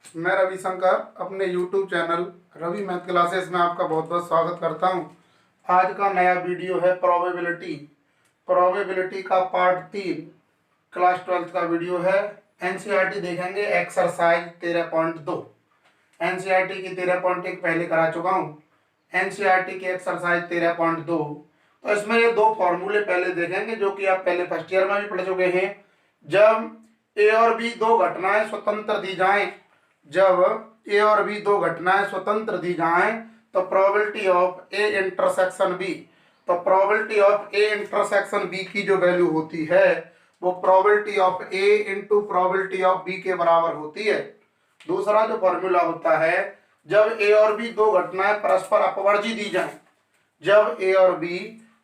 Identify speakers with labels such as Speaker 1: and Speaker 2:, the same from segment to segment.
Speaker 1: मैं रविशंकर अपने YouTube channel Ravi math classes में आपका बहुत बहुत स्वागत करता हूं। आज का नया वीडियो है प्रोबेबिलिटी का पार्ट 3 क्लास 12 का वीडियो है। एनसीईआरटी देखेंगे एक्सरसाइज 13.2। एनसीईआरटी की 13.1 पहले करा चुका हूं। एनसीईआरटी की एक्सरसाइज 13.2, तो इसमें ये दो फॉर्मूले पहले देखेंगे जो कि आप पहले फर्स्ट ईयर में भी पढ़ चुके हैं। जब ए और बी दो घटनाएं स्वतंत्र दी जाएं, जब ए और बी दो घटनाएं स्वतंत्र दी जाएं तो probability of A intersection B, तो probability of A intersection B की जो वैल्यू होती है वो probability of A into probability of B के बराबर होती है। दूसरा जो फॉर्मूला होता है, जब ए और बी दो घटनाएं परस्पर अपवर्जी दी जाएं, जब ए और बी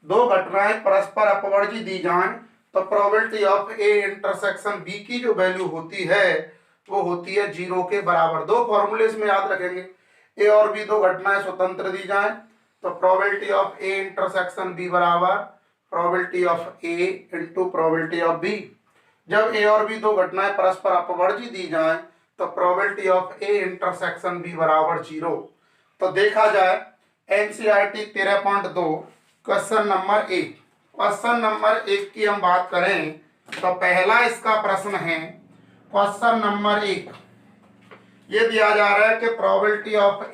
Speaker 1: दो घटनाएं परस्पर अपवर्जी दी जाएं तो probability of A intersection B की जो वैल्यू होती है वो होती है 0 के बराबर। दो फॉर्मूले इसमें याद रखेंगे। ए और बी दो घटनाएं स्वतंत्र दी जाएं तो probability of A intersection B बराबर probability of A into probability of B. जब ए और बी दो घटनाएं परस्पर अपवर्जी दी जाएं तो probability of A intersection B बराबर 0। तो देखा जाए NCERT 13.2 question number 1। Question number 1 की हम बात करें तो पहला इसका प्रश्न है क्वेश्चन नंबर 1। ये दिया जा रहा है कि प्रोबेबिलिटी ऑफ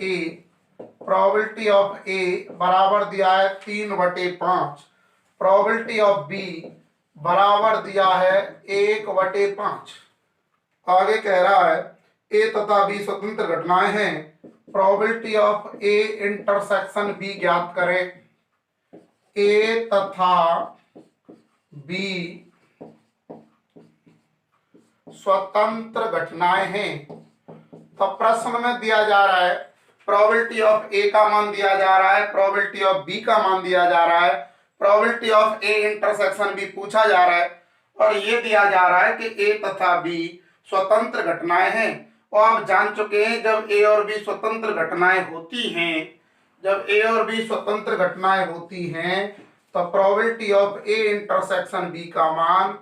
Speaker 1: ए बराबर दिया है 3/5, प्रोबेबिलिटी ऑफ बी बराबर दिया है 1/5। आगे कह रहा है ए तथा बी स्वतंत्र घटनाएं हैं, probability of A intersection B ज्ञात करें। ए तथा बी स्वतंत्र घटनाएं हैं, तो प्रश्न में दिया जा रहा है प्रोबेबिलिटी ऑफ ए का मान दिया जा रहा है, प्रोबेबिलिटी ऑफ बी का मान दिया जा रहा है, probability of A intersection B पूछा जा रहा है और ये दिया जा रहा है कि ए तथा बी स्वतंत्र घटनाएं हैं। और आप जान चुके हैं जब ए और बी स्वतंत्र घटनाएं होती हैं, जब ए और बी स्वतंत्र घटनाएं होती हैं तो probability of A intersection B का मान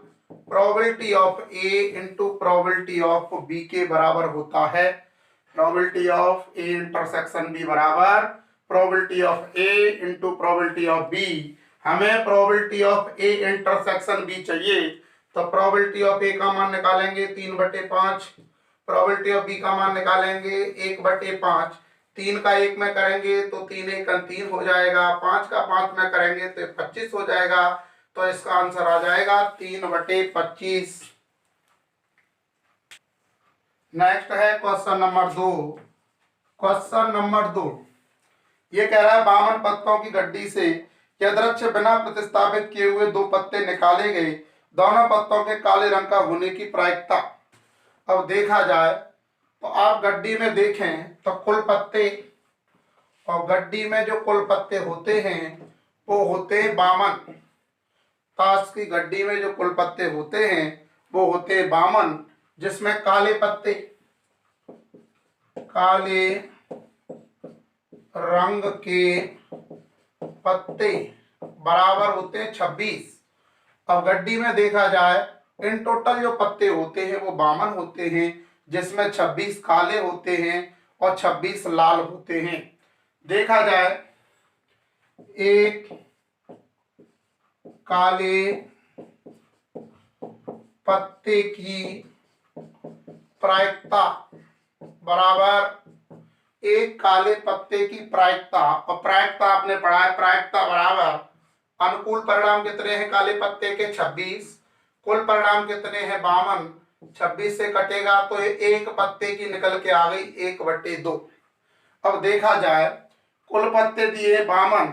Speaker 1: probability of A into probability of B के बराबर होता है। Probability of A intersection B बराबर probability of A into probability of B. हमें probability of A intersection B चाहिए तो प्रोबेबिलिटी ऑफ ए का मान निकालेंगे 3/5, प्रोबेबिलिटी ऑफ बी का मान निकालेंगे 1/5। 3 का 1 में करेंगे तो 3 1 3 हो जाएगा, 5 का 5 में करेंगे तो 25 हो जाएगा। तो इसका आंसर आ जाएगा 3/25। नेक्स्ट है क्वेश्चन नंबर 2। क्वेश्चन नंबर 2 ये कह रहा है 52 पत्तों की गड्डी से यदृच्छ बिना प्रतिस्थापित किए हुए 2 पत्ते निकाले गए, दोनों पत्तों के काले रंग का होने की प्रायिकता। अब देखा जाए तो आप गड्डी में देखें तो कुल पत्ते, और गड्डी में जो कुल पत्ते होते हैं वो होते हैं 52। ताश की गड्डी में जो कुल पत्ते होते हैं वो होते हैं 52, जिसमें काले पत्ते, काले रंग के पत्ते बराबर होते हैं 26। अब गड्डी में देखा जाए इन टोटल जो पत्ते होते हैं वो 52 होते हैं, जिसमें 26 काले होते हैं और 26 लाल होते हैं। देखा जाए एक काले पत्ते की प्रायिकता बराबर एक काले पत्ते की प्रायिकता, और प्रायिकता आपने पढ़ा है, प्रायिकता बराबर अनुकूल परिणाम कितने हैं काले पत्ते के 26, कुल परिणाम कितने हैं 52, 26 से कटेगा तो एक पत्ते की निकल के आ गई 1/2। अब देखा जाए कुल पत्ते दिए 52,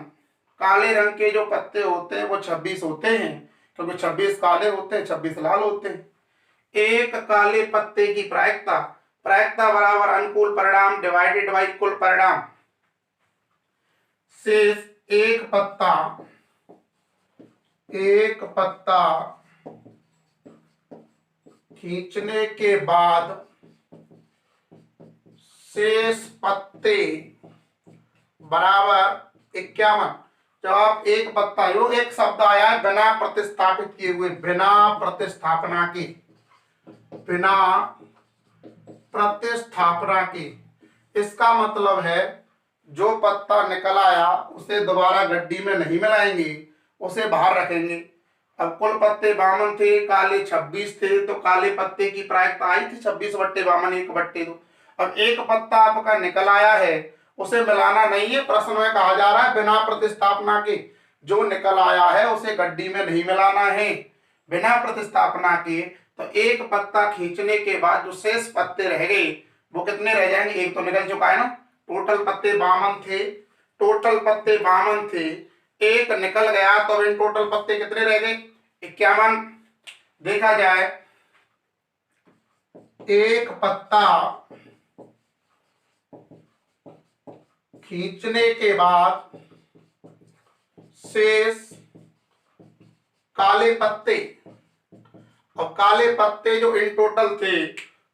Speaker 1: काले रंग के जो पत्ते होते हैं वो 26 होते हैं, क्योंकि 26 काले होते हैं 26 लाल होते हैं। एक काले पत्ते की प्रायिकता, प्रायिकता बराबर अनुकूल परिणाम डिवाइडेड बाई कुल परिणाम। शेष एक पत्ता खींचने के बाद शेष पत्ते बराबर 51। जब आप एक पत्ता, यो एक शब्द आया है बिना प्रतिस्थापित किए हुए, बिना प्रतिस्थापना के, बिना प्रतिस्थापना की। इसका मतलब है जो पत्ता निकल आया उसे दोबारा गड्डी में नहीं मिलाएंगे, उसे बाहर रखेंगे। अब कुल पत्ते 52 थे, काले 26 थे, तो काले पत्ते की प्रायिकता आई थी 26/52 1/2। अब एक पत्ता आपका निकल आया है, उसे मिलाना नहीं है। प्रश्न में कहा जा रहा है बिना प्रतिस्थापना के जो निकल आया है उसे गड्डी में नहीं मिलाना है। बिना प्रतिस्थापना के तो एक पत्ता खींचने के बाद जो शेष पत्ते रह गए वो कितने रह जाएंगे? एक तो निकल चुका है ना, टोटल पत्ते 52 थे, टोटल पत्ते 52 थे, एक निकल गया तो इन टोटल पत्ते कितने रह गए? 51। देखा जाए एक पत्ता खींचने के बाद शेष काले पत्ते, और काले पत्ते जो इन टोटल थे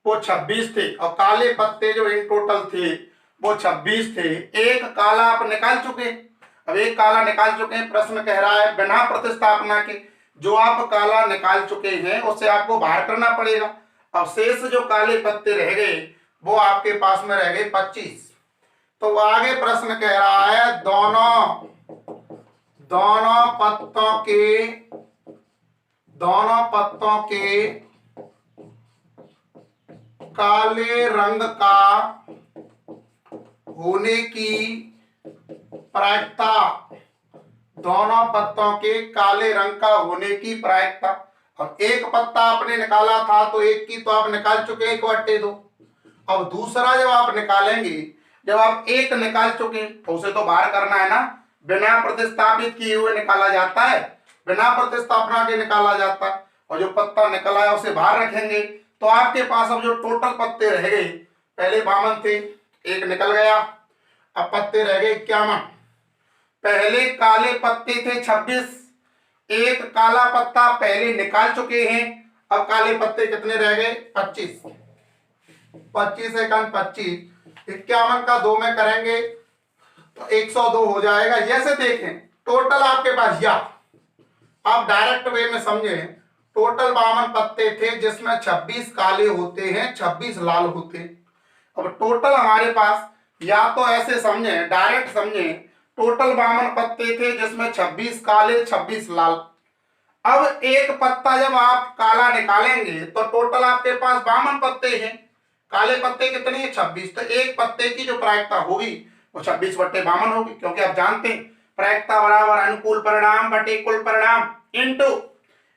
Speaker 1: वो 26 थे, और काले पत्ते जो इन टोटल थे वो 26 थे। एक काला आप निकाल चुके। अब एक काला निकाल चुके हैं, प्रश्न कह रहा है बिना प्रतिस्थापना के जो आप काला निकाल चुके हैं उसे आपको बाहर करना पड़ेगा। अब शेष जो काले पत्ते रह गए वो आपके पास में रह गए 25। तो आगे प्रश्न कह रहा है दोनों पत्तों के काले रंग का होने की प्रायिकता, दोनों पत्तों के काले रंग का होने की प्रायिकता। अब एक पत्ता आपने निकाला था तो एक की तो आप निकाल चुके 1/2। अब दूसरा जब आप निकालेंगे, जब आप एक निकाल चुके तो उसे तो बाहर करना है ना। बिना प्रतिस्थापित किए हुए निकाला जाता है, बिना प्रतिस्थापना के निकाला जाता है। और जो पत्ता निकला है उसे बाहर रखेंगे। तो आपके पास अब जो टोटल पत्ते रह गए, पहले 52 थे, एक निकल गया, अब पत्ते रह गए 51। पहले काले पत्ते थे 26, एक काला पत्ता पहले निकाल चुके हैं, अब काले पत्ते कितने रह गए? 25। 25 एकम 25, 51 का 2 में करेंगे तो 102 हो जाएगा। जैसे देखें टोटल आपके पास, या आप डायरेक्ट वे में समझें, टोटल 52 पत्ते थे जिसमें 26 काले होते हैं, 26 लाल होते हैं। अब टोटल हमारे पास, या तो ऐसे समझें, डायरेक्ट समझें, टोटल 52 पत्ते थे जिसमें 26 काले 26 लाल। अब एक पत्ता जब आप काला निकालेंगे तो टोटल आपके पास 52 पत्ते हैं, काले पत्ते कितने हैं? 26। तो एक पत्ते की जो प्रायिकता होगी वो 26/52 होगी, क्योंकि आप जानते हैं प्रायिकता बराबर अनुकूल परिणाम बटे कुल परिणाम इनटू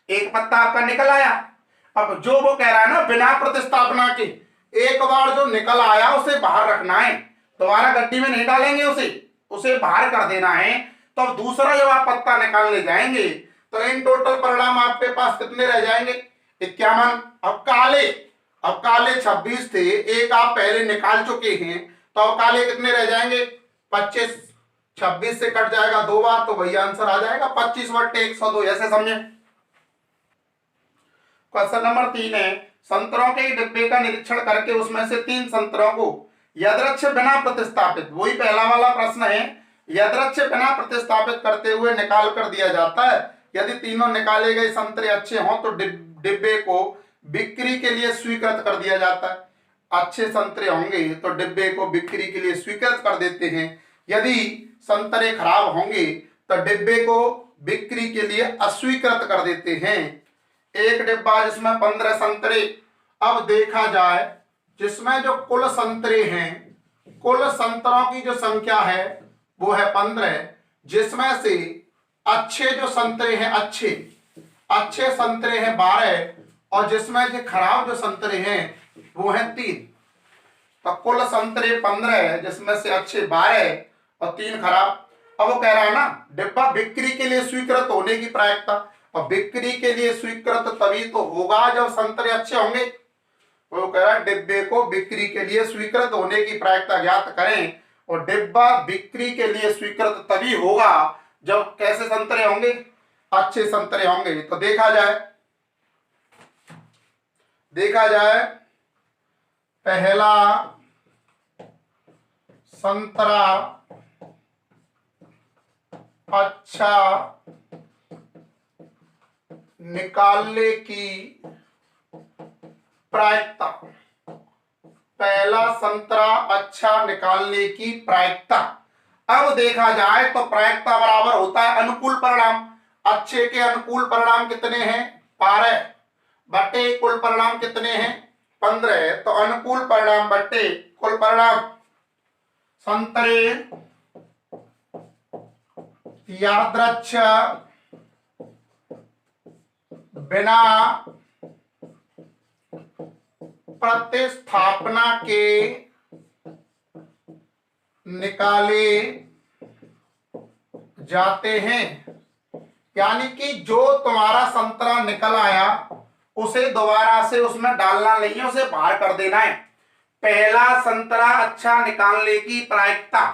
Speaker 1: एक पत्ता आपका निकल आया। अब जो वो कह रहा है ना बिना प्रतिस्थापना के, एक बार जो निकल आया उसे बाहर रखना है, दोबारा गड्डी में नहीं डालेंगे, उसे बाहर कर देना है। तो अब दूसरा जब आप पत्ता निकालने जाएंगे तो इन टोटल परिणाम आपके पास कितने रह जाएंगे? 51। अब काले 26 थे, एक आप पहले निकाल चुके हैं, तो अब काले कितने रह जाएंगे? 25। 26 से कट जाएगा 2 बार तो वही आंसर आ जाएगा 25/102। ऐसे समझे। क्वेश्चन नंबर 3 है, संतरों के डिब्बे का निरीक्षण करके उसमें से 3 संतरों को यदृच्छ बिना प्रतिस्थापित, वही पहला वाला प्रश्न है, यदृच्छ बिना प्रतिस्थापित करते हुए निकाल कर दिया जाता है। यदि तीनों निकाले गए संतरे अच्छे हों तो डिब्बे को बिक्री के लिए स्वीकृत कर दिया जाता है। अच्छे संतरे होंगे तो डिब्बे को बिक्री के लिए स्वीकृत कर देते हैं। यदि संतरे खराब होंगे तो डिब्बे को बिक्री के लिए अस्वीकृत कर देते हैं। एक डिब्बा जिसमें 15 संतरे, अब देखा जाए जिसमें जो कुल संतरे हैं, कुल संतरों की जो संख्या है वो है 15, जिसमें से अच्छे जो संतरे हैं, अच्छे संतरे हैं 12, और जिसमें जो खराब जो संतरे हैं वो हैं 3। तो कुल संतरे 15 जिसमें से अच्छे 12 और 3 खराब। अब वो कह रहा है ना डिब्बा बिक्री के लिए स्वीकृत होने की प्रायिकता, और बिक्री के लिए स्वीकृत तभी तो होगा जब संतरे अच्छे होंगे। वो कह रहा है डिब्बे को बिक्री के लिए स्वीकृत होने की प्रायिकता ज्ञात करें, और डिब्बा बिक्री के लिए स्वीकृत तभी होगा जब कैसे संतरे होंगे? अच्छे संतरे होंगे। तो देखा जाए पहला संतरा अच्छा निकालने की प्रायिकता, पहला संतरा अच्छा निकालने की प्रायिकता। अब देखा जाए तो प्रायिकता बराबर होता है अनुकूल परिणाम। अच्छे के अनुकूल परिणाम कितने हैं 12 बटे कुल परिणाम कितने हैं 15। तो अनुकूल परिणाम बटे कुल परिणाम। संतरे यादृच्छ बिना प्रतिस्थापना के निकाले जाते हैं। यानी कि जो तुम्हारा संतरा निकल आया उसे दोबारा से उसमें डालना नहीं है, उसे बाहर कर देना है। पहला संतरा अच्छा निकालने की प्रायिकता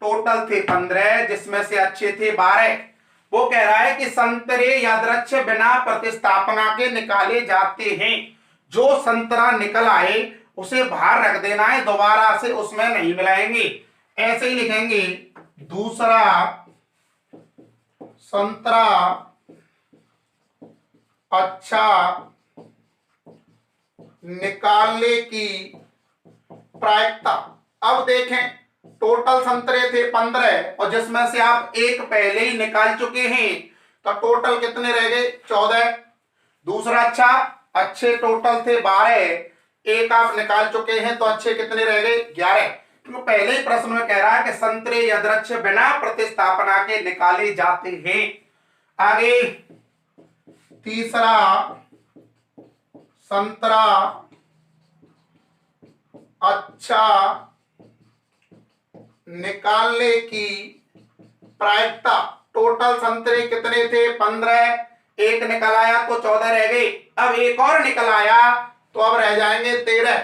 Speaker 1: टोटल थे 15 जिसमें से अच्छे थे 12। वो कह रहा है कि संतरे यादृच्छ बिना प्रतिस्थापना के निकाले जाते हैं। जो संतरा निकल आए उसे बाहर रख देना है, दोबारा से उसमें नहीं मिलाएंगे। ऐसे ही लिखेंगे दूसरा संतरा अच्छा निकालने की प्रायिकता। अब देखें टोटल संतरे थे 15 और जिसमें से आप एक पहले ही निकाल चुके हैं तो टोटल कितने रह गए 14। दूसरा अच्छा अच्छे टोटल थे 12, एक आप निकाल चुके हैं तो अच्छे कितने रह गए 11। तो पहले ही प्रश्न में कह रहा है कि संतरे यादृच्छ बिना प्रतिस्थापना के निकाले जाते हैं। आगे तीसरा संतरा अच्छा निकालने की प्रायिकता। टोटल संतरे कितने थे 15, एक निकल आया तो 14 रह गए। अब एक और निकल आया तो अब रह जाएंगे 13।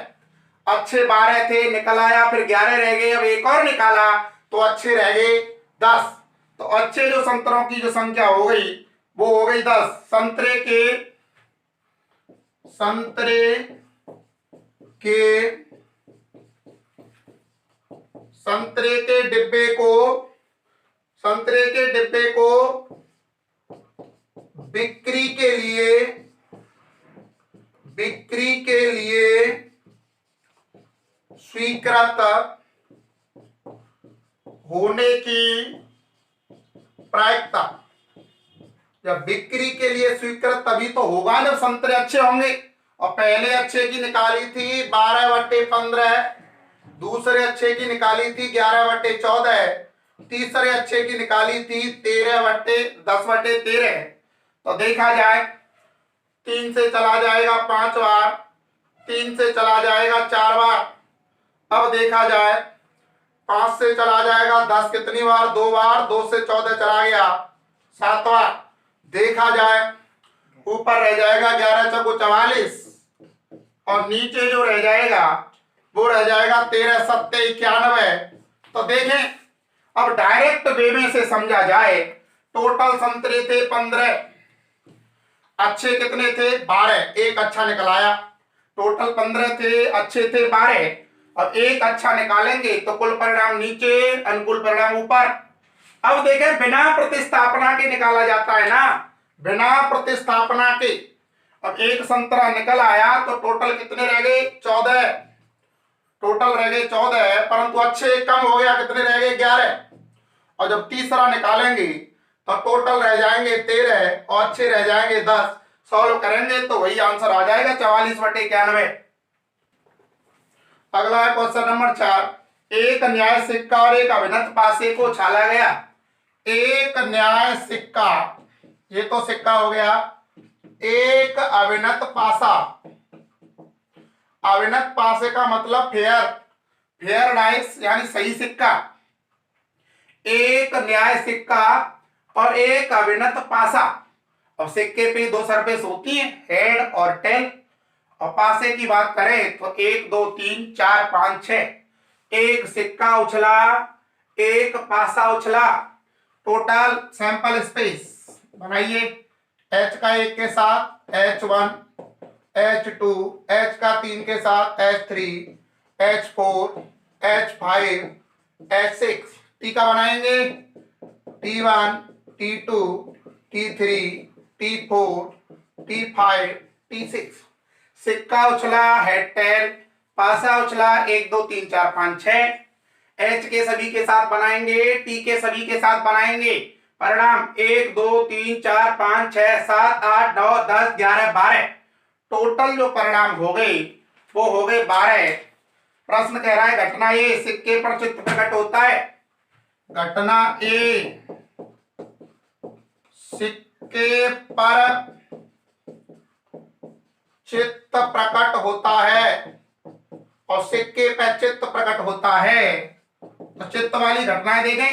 Speaker 1: अच्छे 12 थे निकल आया फिर 11 रह गए। अब एक और निकाला तो अच्छे रह गए 10। तो अच्छे जो संतरों की जो संख्या हो गई वो हो गई 10। संतरे के डिब्बे को बिक्री के लिए स्वीकृत होने की प्रायिकता। जब बिक्री के लिए स्वीकृत तभी तो होगा जब संतरे अच्छे होंगे। और पहले अच्छे की निकाली थी 12/15, दूसरे अच्छे की निकाली थी 11/14, तीसरे अच्छे की निकाली थी 13/10/13। तो देखा जाए 3 से चला जाएगा 5 बार, 3 से चला जाएगा 4 बार। अब देखा जाए 5 से चला जाएगा 10 कितनी बार 2 बार, 2 से 14 चला गया 7 बार। देखा जाए ऊपर रह जाएगा 11 चौको 44 और नीचे जो रह जाएगा वो रह जाएगा 13 7 91। तो देखें अब डायरेक्ट वे में से समझा जाए। टोटल संतरे थे 15, अच्छे कितने थे 12, एक अच्छा निकल आया। टोटल 15 थे अच्छे थे 12, अब एक अच्छा निकालेंगे तो कुल परिणाम नीचे अनुकूल परिणाम ऊपर। अब देखें बिना प्रतिस्थापना के निकाला जाता है ना, बिना प्रतिस्थापना के। अब एक संतरा निकल आया तो टोटल कितने रह गए 14, टोटल रह गए 14 परंतु अच्छे कम हो गया कितने रह गए 11। और जब तीसरा निकालेंगे तो टोटल रह जाएंगे 13 और अच्छे रह जाएंगे 10। सॉल्व करेंगे तो वही आंसर आ जाएगा 44/91। अगला है क्वेश्चन नंबर 4। एक न्याय सिक्का और एक अभिनत पासे को छाला गया। एक न्याय सिक्का, ये तो सिक्का हो गया, एक अभिनत पासा। अभिनत पासे का मतलब फेयर डाइस यानी सही सिक्का। एक न्याय सिक्का और एक अभिनत पासा। अब सिक्के पे 2 सरफेस होती है, हेड और टेल। और पासे की बात करें तो 1 2 3 4 5 6। एक सिक्का उछला, एक पासा उछला। टोटल सैंपल स्पेस बनाइए। H का 1 के साथ H1, H2, H का 3 के साथ H3, H4, H5, H6। T का बनाएंगे T1, T2, T3, T4, T5, T6। सिक्का उछला, हेड टेल, पासा उछला 1 2 3 4 5 6। H के सभी के साथ बनाएंगे, T के सभी के साथ बनाएंगे। परिणाम 1 2 3 4 5 6 7 8 9 10 11 12। टोटल जो परिणाम हो गए वो हो गए 12। प्रश्न कह रहा है घटना ए सिक्के पर चित्र प्रकट होता है। घटना ए सिक्के पर चित्त प्रकट होता है और सिक्के पर चित्त प्रकट होता है। तो चित्त वाली घटनाएं देखें।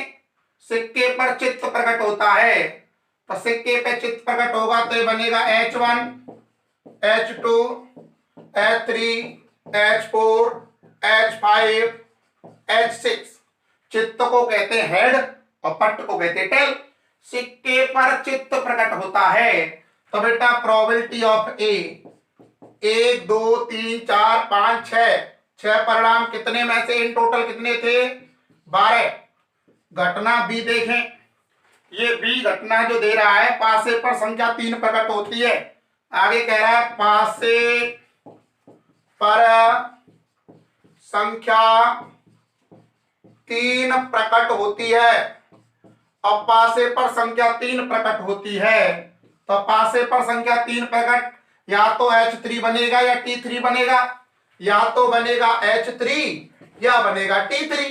Speaker 1: सिक्के पर चित्त प्रकट होता है तो सिक्के पर चित्त प्रकट होगा तो ये बनेगा H1 H2 H3 H4 H5 H6। चित्त को कहते हैं हेड और पट्ट को कहते हैं टेल। सिक्के पर चित्त प्रकट होता है तो बेटा प्रोबेबिलिटी ऑफ ए 1 2 3 4 5 6 परिणाम कितने में से इन टोटल कितने थे 12। घटना बी देखें। ये बी घटना जो दे रहा है पासे पर संख्या 3 प्रकट होती है। आगे कह रहा है पासे पर संख्या 3 प्रकट होती है। अब पासे पर संख्या 3 प्रकट होती है तो पासे पर संख्या 3 प्रकट या तो H3 बनेगा या T3 बनेगा, या तो बनेगा H3 या बनेगा T3।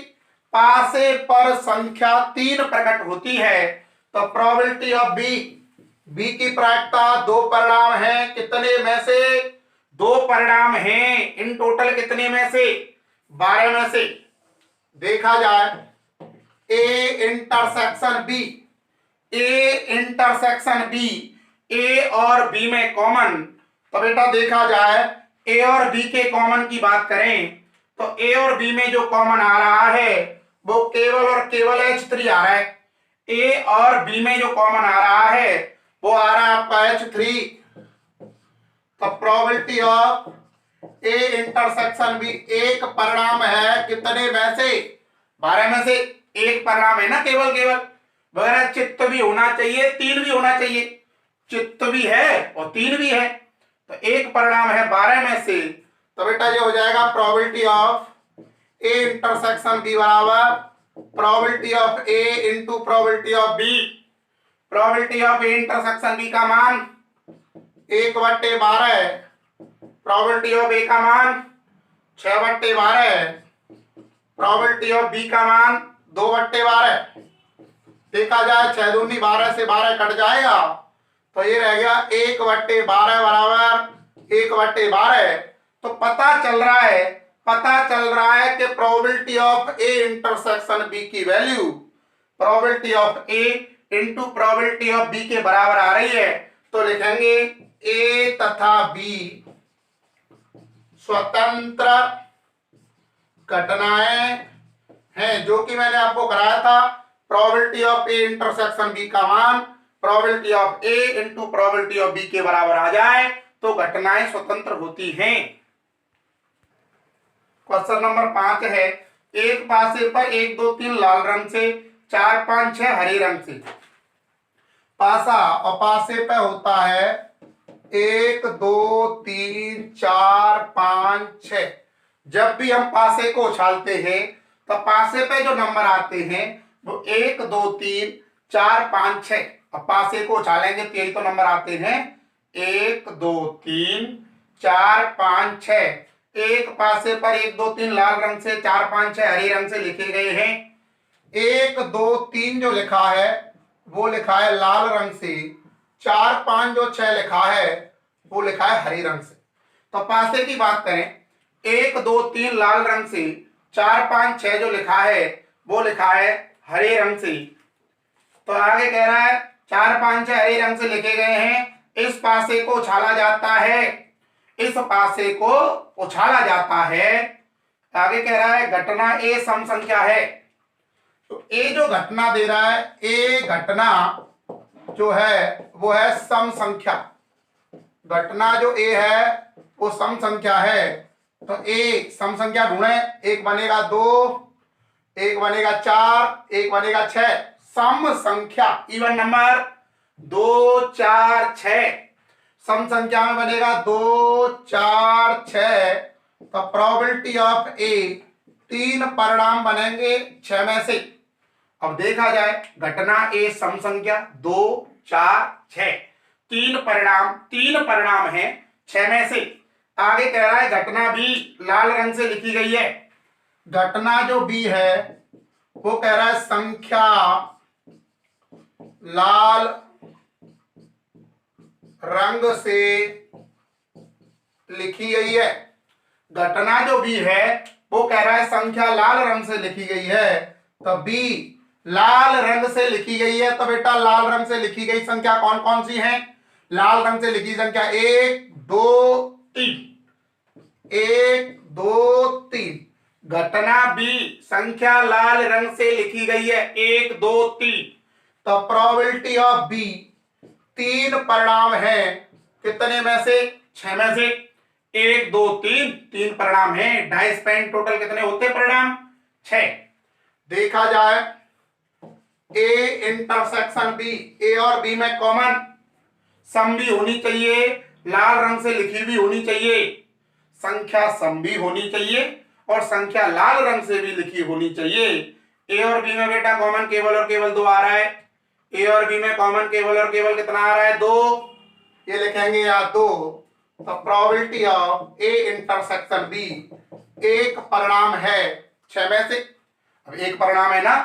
Speaker 1: पासे पर संख्या 3 प्रकट होती है तो प्रोबेबिलिटी ऑफ बी की प्रायिकता 2 परिणाम है कितने में से 2 परिणाम हैं इन टोटल कितने में से 12 में से। देखा जाए ए इंटरसेक्शन बी ए और बी में कॉमन। तो बेटा देखा जाए ए और बी के कॉमन की बात करें तो ए और बी में जो कॉमन आ रहा है वो केवल और केवल H3 आ रहा है। ए और बी में जो कॉमन आ रहा है वो आ रहा है आपका H3। तो probability of A intersection B एक परिणाम है कितने में से 12 में से एक परिणाम है ना केवल वगैरह। चित्त भी होना चाहिए 3 भी होना चाहिए। चित्त भी है और 3 भी है तो एक परिणाम है 12 में से। तो बेटा ये हो जाएगा probability of A intersection B बराबर probability of A into probability of B. Probability of A intersection B का मान 1/12। प्रोबेबिलिटी ऑफ ए का मान 6/12। प्रोबेबिलिटी ऑफ बी का मान 2/12। देखा जाए 6 दूनी 12 से 12 कट जाएगा तो ये रह गया 1/12 बराबर 1/12। तो पता चल रहा है कि probability of A intersection B की value probability of A into probability of B के बराबर आ रही है। तो लिखेंगे ए तथा बी स्वतंत्र घटनाएं हैं जो कि मैंने आपको कराया था। Probability of A intersection B का मान probability of A into probability of B के बराबर आ जाए तो घटनाएं स्वतंत्र होती हैं। क्वेश्चन नंबर 5 है एक पासे पर 1 2 3 लाल रंग से 4 5 6 हरे रंग से। पासा और पासे पे होता है 1 2 3 4 5 6। जब भी हम पासे को उछालते हैं तो पासे पे जो नंबर आते हैं वो 1 2 3 4 5 6। अब पासे को उछालेंगे तो यही तो नंबर आते हैं 1 2 3 4 5 6। एक पासे पर 1 2 3 लाल रंग से 4 5 6 हरे रंग से लिखे गए हैं। 1 2 3 जो लिखा है वो लिखा है लाल रंग से, 4 5 जो 6 लिखा है वो लिखा है हरे रंग से। तो पासे की बात करें 1 2 3 लाल रंग से, 4 5 6 जो लिखा है वो लिखा है हरे रंग से। तो आगे कह रहा है 4 5 6 हरे रंग से लिखे गए हैं। इस पासे को उछाला जाता है, इस पासे को उछाला जाता है। आगे कह रहा है घटना ए सम संख्या है। तो ए जो घटना दे रहा है ए घटना जो है वो है सम संख्या। घटना जो ए है वो सम संख्या है। तो ए सम संख्या ढूंढे, 1 बनेगा 2, 1 बनेगा 4, 1 बनेगा 6। सम संख्या इवन नंबर 2 4 6 सम संख्या में बनेगा 2 4 6 तो प्रोबेबिलिटी ऑफ ए, 3 परिणाम बनेंगे 6 में से। अब देखा जाए घटना ए सम संख्या 2 4 6, 3 परिणाम है 6 में से। आगे कह रहा है घटना बी लाल रंग से लिखी गई है। घटना जो बी है वो कह रहा है संख्या लाल रंग से लिखी गई है। घटना जो बी है वो कह रहा है संख्या लाल रंग से लिखी गई है। तो बी लाल रंग से लिखी गई है। तो बेटा लाल रंग से लिखी गई संख्या कौन कौन सी है? लाल रंग से लिखी संख्या 1 2 3, 1 2 3। घटना बी संख्या लाल रंग से लिखी गई है 1 2 3। तो प्रोबेबिलिटी ऑफ बी 3 परिणाम है कितने में से? 6 में से। 1 2 3, 3 परिणाम है। डाइस पेन टोटल कितने होते परिणाम? 6। देखा जाए ए इंटरसेक्शन बी, ए और बी में कॉमन सम भी होनी चाहिए, लाल रंग से लिखी भी होनी चाहिए, संख्या सम भी होनी चाहिए और संख्या लाल रंग से भी लिखी होनी चाहिए। ए और बी में बेटा कॉमन केवल और केवल 2 आ रहा है। ए और बी में कॉमन केवल और केवल कितना आ रहा है? 2। ये लिखेंगे या 2। तो probability of A intersection B, एक परिणाम है 6 में से। अब एक परिणाम है ना,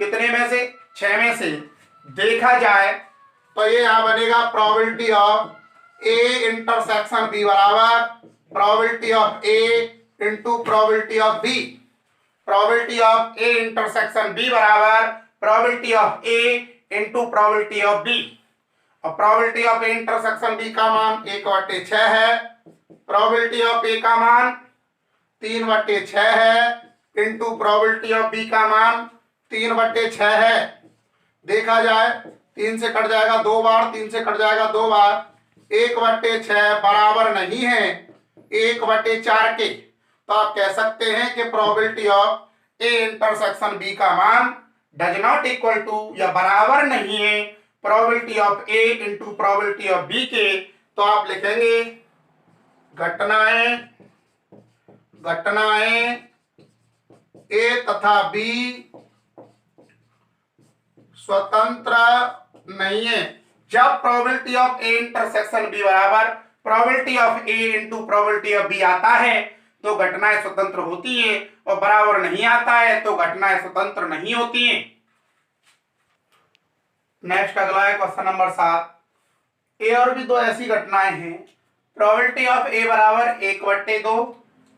Speaker 1: कितने में से? 6 में से। देखा जाए तो ये यहां बनेगा probability of A intersection B बराबर probability of A into probability of B. Probability of A intersection B बराबर probability of A into probability of B. और probability of A intersection B का मान 1/6 है। प्रोबेबिलिटी ऑफ ए का मान 3/6 है into probability of B का मान 3/6 है। देखा जाए 3 से कट जाएगा 2 बार, 3 से कट जाएगा 2 बार, 1/6 बराबर नहीं है 1/4 के। तो आप कह सकते हैं कि probability of A intersection B का मान डज नॉट इक्वल टू या बराबर नहीं है probability of A into probability of B के। तो आप लिखेंगे घटनाएं ए तथा बी स्वतंत्र नहीं है। जब probability of A intersection B बराबर probability of A into probability of B आता है तो घटनाएं स्वतंत्र होती है और बराबर नहीं आता है तो घटनाएं स्वतंत्र नहीं होती हैं। नेक्स्ट अगला है क्वेश्चन नंबर 7। ए और बी दो ऐसी घटनाएं हैं, प्रोबेबिलिटी ऑफ ए बराबर 1/2,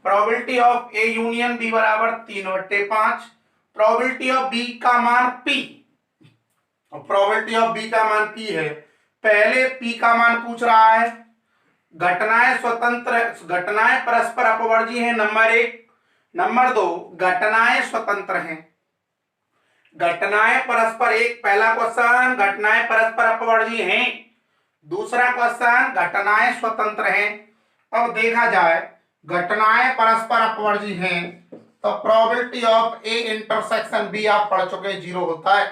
Speaker 1: probability of A union B बराबर 3/5, प्रोबेबिलिटी ऑफ बी का मान p। प्रोबेबिलिटी ऑफ बी का मान p है। पहले p का मान पूछ रहा है। घटनाएं स्वतंत्र, घटनाएं परस्पर अपवर्जी हैं नंबर 1। नंबर 2 घटनाएं स्वतंत्र हैं। घटनाएं परस्पर, एक पहला क्वेश्चन घटनाएं परस्पर अपवर्जी हैं, दूसरा क्वेश्चन घटनाएं स्वतंत्र हैं। अब देखा जाए घटनाएं परस्पर अपवर्जी हैं तो probability of A intersection B आप पढ़ चुके 0 होता है।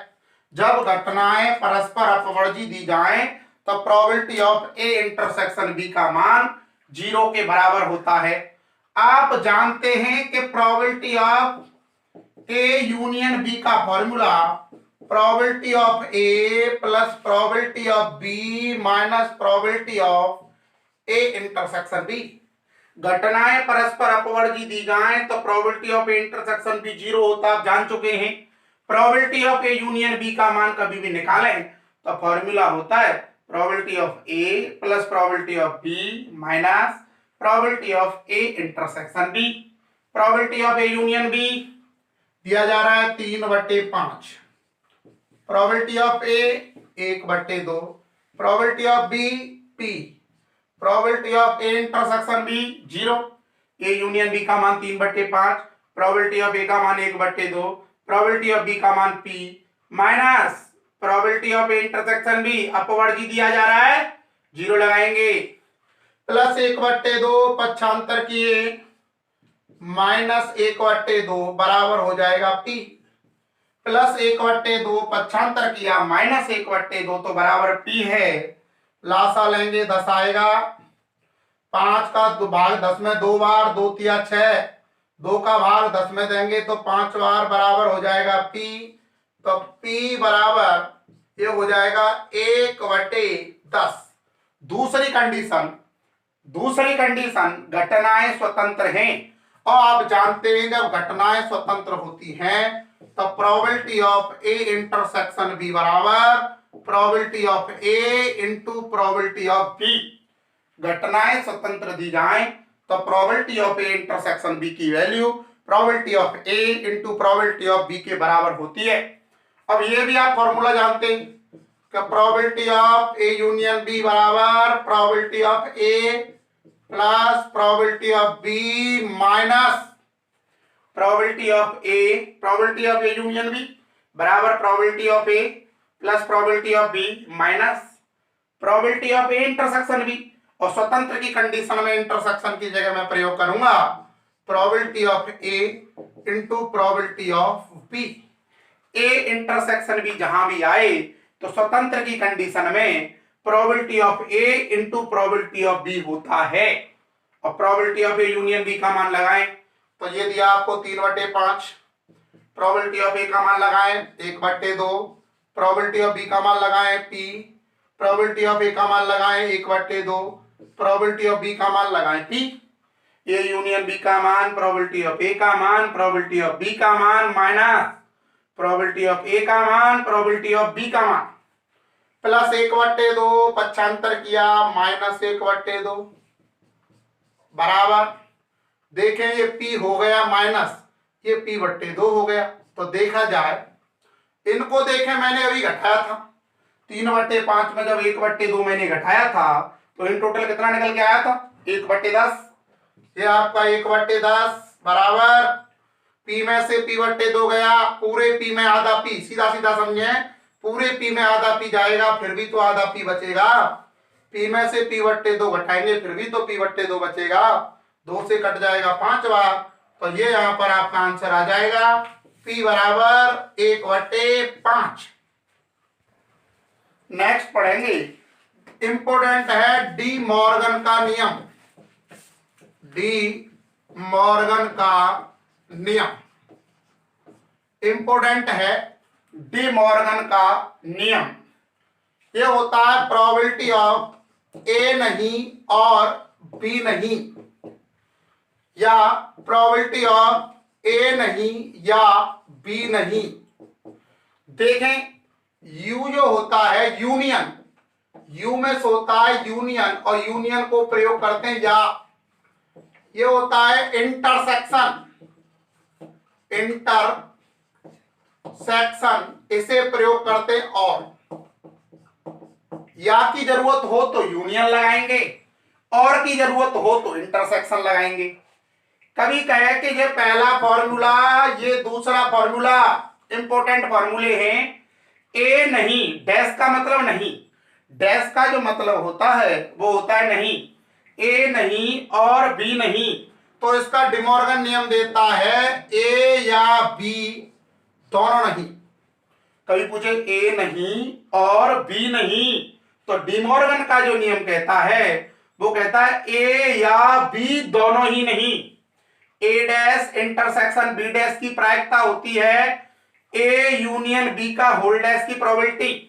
Speaker 1: जब घटनाएं परस्पर अपवर्जी दी जाएं तो probability of A intersection B का मान 0 के बराबर होता है। आप जानते हैं कि probability of A union B का formula probability of A plus probability of B minus probability of A intersection B. घटनाएं परस्पर अपवर्जी दी जाएं तो probability of A intersection B 0 होता, आप जान चुके हैं। Probability of A union B का मान कभी भी निकालें तो फॉर्मूला होता है probability of A plus probability of B minus probability of A intersection B. Probability of A union B दिया जा रहा है 3/5, probability of A 1/2, probability of B p, probability of A intersection B 0। A union B का मान 3/5, probability of A का मान 1/2, probability of B का मान p minus probability of A intersection B अपवर्जी दिया जा रहा है 0 लगाएंगे, प्लस 1/2 पक्षांतर किए माइनस 1/2 बराबर हो जाएगा p, प्लस 1/2 पक्षांतर किया माइनस 1/2 तो बराबर p है। लासा लेंगे 10 आएगा, 5 का भाग 10 में 2 बार, 2 तिया 6, 2 का भाग 10 में देंगे तो 5 बार बराबर हो जाएगा P। तो P बराबर ये हो जाएगा 1/10। दूसरी कंडीशन घटनाएं स्वतंत्र हैं, और आप जानते हैं जब घटनाएं स्वतंत्र होती हैं तो probability of A intersection B बराबर probability of A into probability of B. घटनाएं स्वतंत्र दी जाएं तो probability of A intersection B की value probability of A into probability of B के बराबर होती है। अब ये भी आप फॉर्मूला जानते हैं कि probability of A union B बराबर probability of A plus probability of B minus probability of A union B बराबर probability of A plus probability of B minus probability of A intersection B. और स्वतंत्र की condition में intersection की जगह मैं प्रयोग करूंगा probability of A into probability of B. A intersection B जहां भी आए तो स्वतंत्र की कंडीशन में probability of A into probability of B होता है। और probability of A union B का मान लगाएं तो ये दिया आपको 3/5। प्रोबेबिलिटी ऑफ ए का मान लगाएं 1/2। प्रोबेबिलिटी ऑफ बी का मान लगाएं P। प्रोबेबिलिटी ऑफ ए का मान लगाएं 1/2। प्रोबेबिलिटी ऑफ बी का मान लगाएं P। ए यूनियन बी का मान प्रोबेबिलिटी ऑफ ए का मान प्रोबेबिलिटी ऑफ बी का मान माइनस प्रोबेबिलिटी ऑफ ए का मान प्रोबेबिलिटी ऑफ बी का मान प्लस 1/2 पक्षांतर किया माइनस 1/2 बराबर देखें ये P हो गया माइनस ये P/2 हो गया। तो देखा जाए इनको देखें मैंने अभी घटाया था 3/5 में जब 1/2 मैंने घटाया था तो इन टोटल कितना निकल के आया था 1/10। ये आपका 1/10 बराबर P में से P/2 गया, पूरे P में आधा P, सीधा सीधा समझे पूरे P में आधा P जाएगा फिर भी तो आधा P बचेगा। P में से P/2 घटाएंगे फिर भी तो P/2 बचेगा, 2 से कट जाएगा 5 बार। तो ये यहां पर आपका आंसर आ जाएगा P बराबर 1/5। नेक्स्ट पढ़ेंगे इंपोर्टेंट है डी मॉर्गन का नियम। डी मॉर्गन का नियम इंपोर्टेंट है। डी मॉर्गन का नियम ये होता है प्रोबेबिलिटी ऑफ ए नहीं और बी नहीं, या प्रोबेबिलिटी ऑफ ए नहीं या बी नहीं। देखें यू जो होता है यूनियन, यू में से होता है यूनियन और यूनियन को प्रयोग करते हैं या। ये होता है इंटरसेक्शन, इसे प्रयोग करते हैं। और या की जरूरत हो तो यूनियन लगाएंगे और की जरूरत हो तो इंटरसेक्शन लगाएंगे। कभी कहे कि ये पहला फॉर्मूला ये दूसरा फॉर्मूला, इंपॉर्टेंट फॉर्मूले हैं। ए नहीं डैश का मतलब नहीं, डैश का जो मतलब होता है वो होता है नहीं, ए नहीं और बी नहीं। तो इसका डिमॉर्गन नियम देता है ए या बी दोनों नहीं। कभी पूछे ए नहीं और बी नहीं तो डिमॉर्गन का जो नियम कहता है वो कहता है ए या बी दोनों ही नहीं। ए डैश इंटरसेक्शन बी डैश की प्रायिकता होती है ए यूनियन बी का होल डैश की प्रोबेबिलिटी।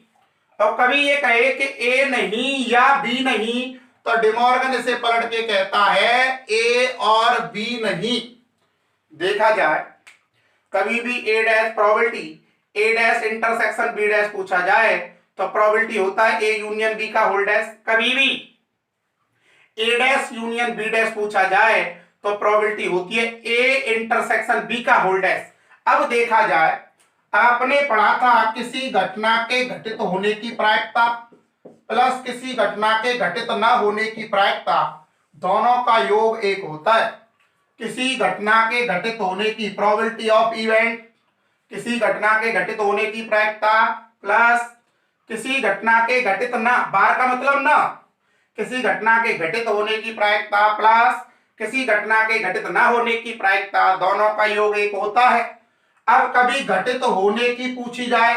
Speaker 1: और कभी ये कहे कि ए नहीं या बी नहीं तो डिमॉर्गन इसे पलट के कहता है ए और बी नहीं। देखा जाए कभी भी A dash probability A dash intersection B dash पूछा जाए तो प्रोबेबिलिटी होता है ए यूनियन बी का होल डैश। कभी भी A dash union B dash पूछा जाए तो प्रोबेबिलिटी होती है ए इंटरसेक्शन बी का होल डैश। अब देखा जाए आपने पढ़ा था किसी घटना के घटित होने की प्रायिकता प्लस किसी घटना के घटित न होने की प्रायिकता, दोनों का योग एक होता है। किसी घटना के घटित होने की प्रोबेबिलिटी ऑफ इवेंट, किसी घटना के घटित होने की प्रायिकता प्लस किसी घटना के घटित न, बार का मतलब न, किसी घटना के घटित होने की प्रायिकता प्लस किसी घटना के घटित न होने की प्रायिकता, दोनों का योग एक होता है। अब कभी घटित होने की पूछी जाए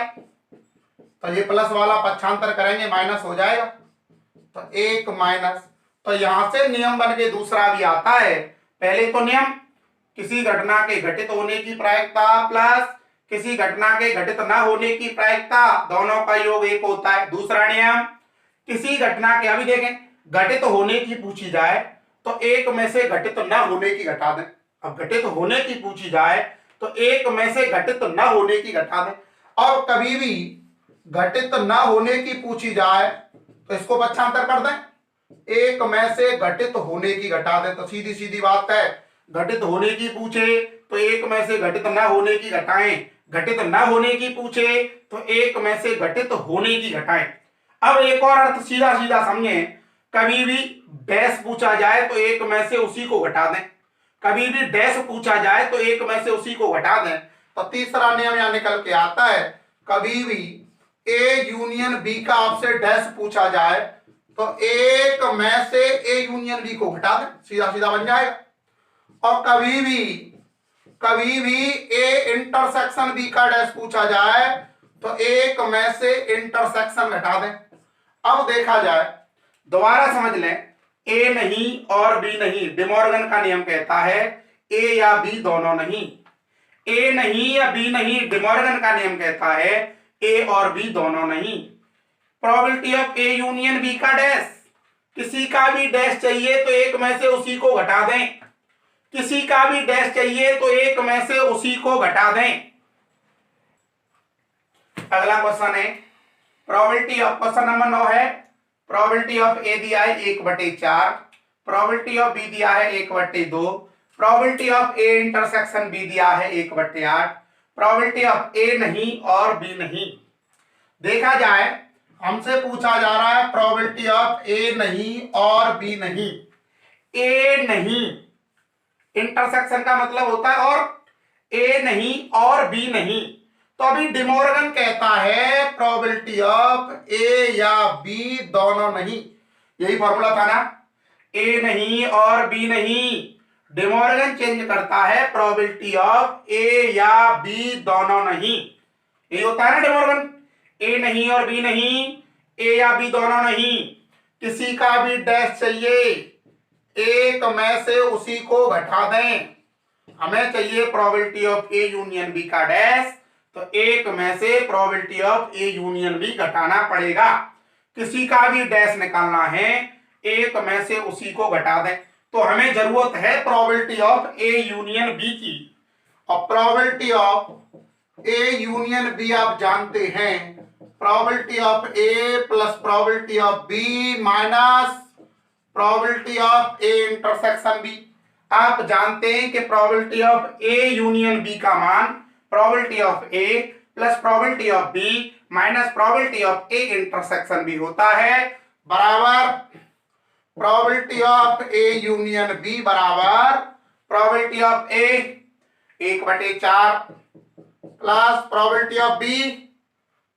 Speaker 1: तो ये प्लस वाला पक्षांतर करेंगे माइनस हो जाएगा तो एक माइनस, तो यहां से नियम बन के दूसरा भी आता है। पहले तो नियम किसी घटना के घटित होने की प्रायिकता प्लस किसी घटना के घटित न होने की प्रायिकता, दोनों का योग एक होता है। दूसरा नियम किसी घटना के, अभी देखें घटित होने की पूछी जाए तो एक में से घटित न होने की घटा दें। अब घटित होने की पूछी जाए तो एक में से घटित न होने की घटा दें। और कभी भी घटित न होने की पूछी जाए तो इसको पक्षांतर कर दें, एक में से घटित होने की घटा दें। तो सीधी सीधी बात है, घटित होने की पूछे तो एक में से घटित न होने की घटाएं, घटित न होने की पूछे तो एक में से घटित होने की घटाएं। अब एक और अर्थ सीधा सीधा समझें, कभी भी डैश पूछा जाए तो एक में से उसी को घटा दें, कभी भी डैश पूछा जाए तो एक में से उसी को घटा दें। तो तीसरा नियम यहां निकल के आता है, कभी भी ए यूनियन बी का आपसे डैश पूछा जाए तो एक में से ए यूनियन बी को घटा दें, सीधा सीधा बन जाएगा। और कभी भी ए इंटरसेक्शन बी का डैश पूछा जाए तो एक में से इंटरसेक्शन घटा दें। अब देखा जाए, दोबारा समझ लें, ए नहीं और बी नहीं, डिमॉर्गन का नियम कहता है ए या बी दोनों नहीं। ए नहीं या बी नहीं, डिमॉर्गन का नियम कहता है ए और बी दोनों नहीं। Probability of A union B का डैश, किसी का भी डैश चाहिए तो एक में से उसी को घटा दें, किसी का भी डैश चाहिए तो एक में से उसी को घटा दें। अगला क्वेश्चन है प्रोबेबिलिटी ऑफ, क्वेश्चन नंबर 9 है, प्रोबेबिलिटी ऑफ ए दिया है 1/4, प्रोबेबिलिटी ऑफ बी दिया है 1/2, probability of A intersection B दिया है 1/8, प्रोबेबिलिटी ऑफ ए नहीं और बी नहीं। देखा जाए, हमसे पूछा जा रहा है प्रोबेबिलिटी ऑफ ए नहीं और बी नहीं। ए नहीं इंटरसेक्शन का मतलब होता है और, ए नहीं और बी नहीं। तो अभी डिमॉर्गन कहता है प्रोबेबिलिटी ऑफ ए या बी दोनों नहीं, यही फॉर्मूला था ना, ए नहीं और बी नहीं। डिमॉर्गन चेंज करता है प्रोबेबिलिटी ऑफ ए या बी दोनों नहीं, यही होता है ना डिमॉर्गन, ए नहीं और बी नहीं, ए या बी दोनों नहीं। किसी का भी डैश चाहिए एक में से उसी को घटा दें, हमें चाहिए probability of A union B का डैश, तो एक में से probability of A union B घटाना पड़ेगा। किसी का भी डैश निकालना है एक में से उसी को घटा दें, तो हमें जरूरत है probability of A union B की। और probability of A union B आप जानते हैं, probability of A plus probability of B minus probability of A intersection B. आप जानते हैं कि probability of A union B का मान probability of A plus probability of B minus probability of A intersection B होता है, बराबर probability of A union B बराबर probability of A 1/4 plus probability of B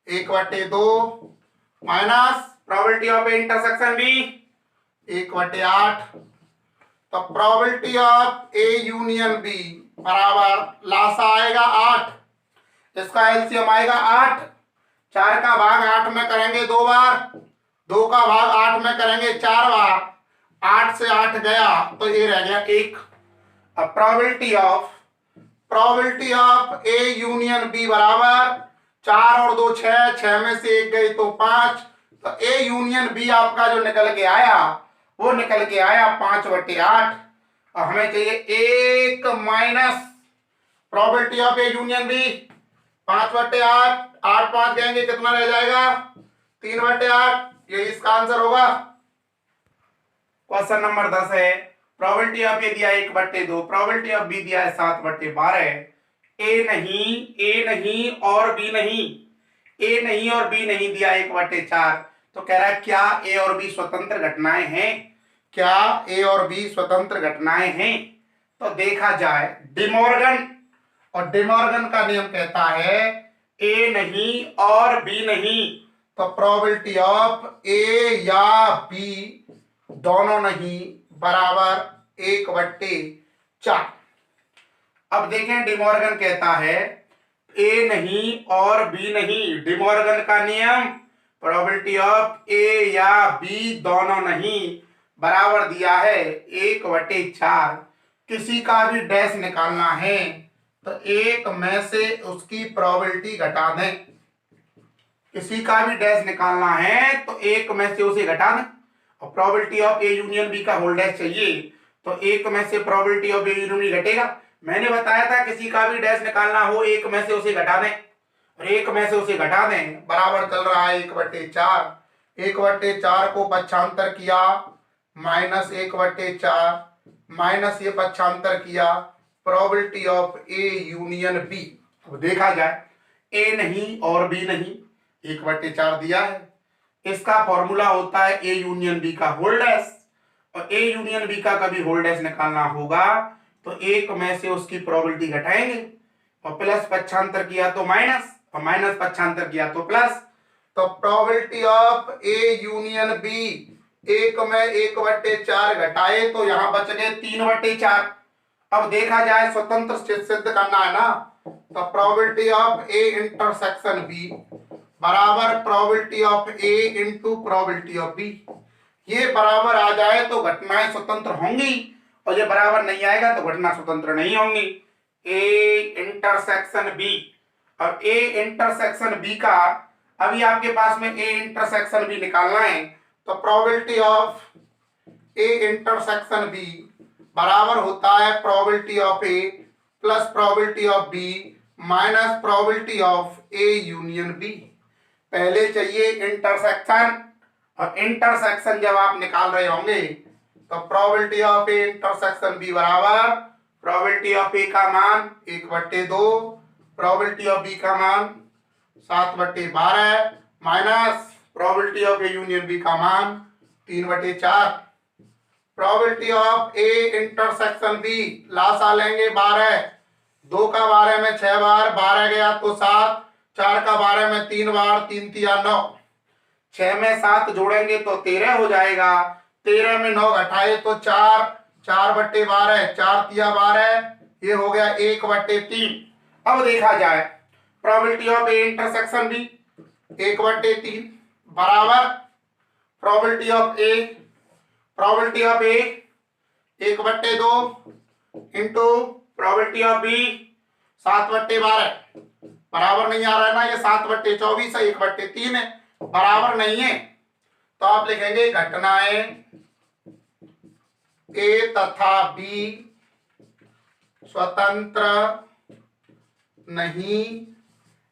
Speaker 1: 1/2 minus probability of A intersection B 1/8। तो probability of A union B बराबर लासा आएगा 8, इसका LCM आएगा 8, 4 का भाग 8 में करेंगे 2 बार, 2 का भाग 8 में करेंगे 4 बार, 8 से 8 गया तो ये रह गया 1। अब probability of A union B बराबर 4 और 2 6, 6 में से 1 गई तो 5, तो ए यूनियन बी आपका जो निकल के आया वो निकल के आया 5/8। और हमें चाहिए 1 minus probability of A union B 5/8, 8 5 कहेंगे कितना रह जाएगा 3/8, ये इसका आंसर होगा। क्वेश्चन नंबर 10 है, प्रोबेबिलिटी ऑफ ए दिया 1/2, प्रोबेबिलिटी ऑफ बी दिया है 7/12। ए नहीं और बी नहीं, ए नहीं और बी नहीं दिया 1/4, तो कह रहा है क्या ए और बी स्वतंत्र घटनाएं हैं, क्या ए और बी स्वतंत्र घटनाएं हैं। तो देखा जाए डिमॉर्गन, और डिमॉर्गन का नियम कहता है ए नहीं और बी नहीं, तो प्रोबेबिलिटी ऑफ ए या बी दोनों नहीं बराबर 1/4। अब देखें डिमॉर्गन कहता है ए नहीं और बी नहीं, डिमॉर्गन का नियम प्रोबेबिलिटी ऑफ ए या बी दोनों नहीं बराबर दिया है 1/4। किसी का भी डैश निकालना है तो एक में से उसकी प्रोबेबिलिटी घटा दें। किसी का भी डैश निकालना है तो एक में से उसे घटा दें। और probability of A union B का होल डैश चाहिए तो एक में से probability of A union B घटेगा। मैंने बताया था किसी का भी डैश निकालना हो एक में से उसे घटा दें और एक में से उसे घटा दें। बराबर चल रहा है 1/4। 1/4 को पक्षांतर किया -1/4 माइनस ये पक्षांतर किया probability of A union B. अब देखा जाए ए नहीं और बी नहीं, 1/4 दिया है। इसका फॉर्मूला होता है ए यूनियन बी का होल डैश और ए यूनियन बी का कभी होल डैश निकालना होगा तो एक में से उसकी प्रोबेबिलिटी घटाएंगे और प्लस पक्षांतर किया तो माइनस और माइनस पक्षांतर किया तो प्लस। तो probability of A union B एक में 1/4 घटाए तो यहां बच गए 3/4। अब देखा जाए स्वतंत्र सिद्ध करना है ना तो probability of A intersection B बराबर probability of A into probability of B. ये बराबर आ जाए तो घटनाएं स्वतंत्र होंगी और ये बराबर नहीं आएगा तो घटना स्वतंत्र नहीं होंगी। ए इंटरसेक्शन बी और ए इंटरसेक्शन बी का अभी आपके पास में ए इंटरसेक्शन बी निकालना है तो probability of A intersection B बराबर होता है probability of A plus probability of B minus probability of A union B. पहले चाहिए इंटरसेक्शन और इंटरसेक्शन जब आप निकाल रहे होंगे तो probability of A intersection B बराबर प्रोबेबिलिटी ऑफ ए का मान 1/2 प्रोबेबिलिटी ऑफ बी का मान 7/12 minus probability of A union B का मान 3/4। Probability of A intersection B लासा लेंगे 12, 2 का 12 में 6 बार, 12 गया तो 7, 4 का 12 में 3 बार, 3 तिया 9, 6 में 7 जोड़ेंगे तो 13 हो जाएगा। 13 में 9 घटाए तो 4, 4/12, 4 तिया 12, ये हो गया 1/3। अब देखा जाए probability of A intersection B 1/3 बराबर probability of A 1/2 into probability of B 7/12 बराबर नहीं आ रहा है ना, ये 7/24 है, 1/3 है, बराबर नहीं है तो आप लिखेंगे घटनाएं ए तथा बी स्वतंत्र नहीं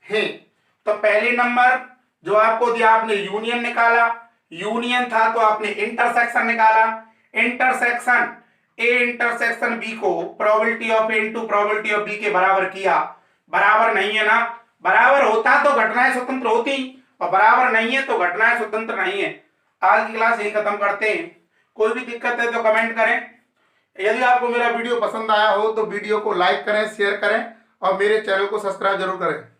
Speaker 1: है। तो पहले नंबर जो आपको दिया आपने यूनियन निकाला, यूनियन था तो आपने इंटरसेक्शन निकाला। इंटरसेक्शन ए इंटरसेक्शन बी को probability of A into probability of B के बराबर किया, बराबर नहीं है ना। बराबर होता तो घटनाएं स्वतंत्र होती और बराबर नहीं है तो घटनाएं स्वतंत्र नहीं है। आज की क्लास यही खत्म करते हैं। कोई भी दिक्कत है तो कमेंट करें। यदि आपको मेरा वीडियो पसंद आया हो तो वीडियो को लाइक करें, शेयर करें और मेरे चैनल को सब्सक्राइब जरूर करें।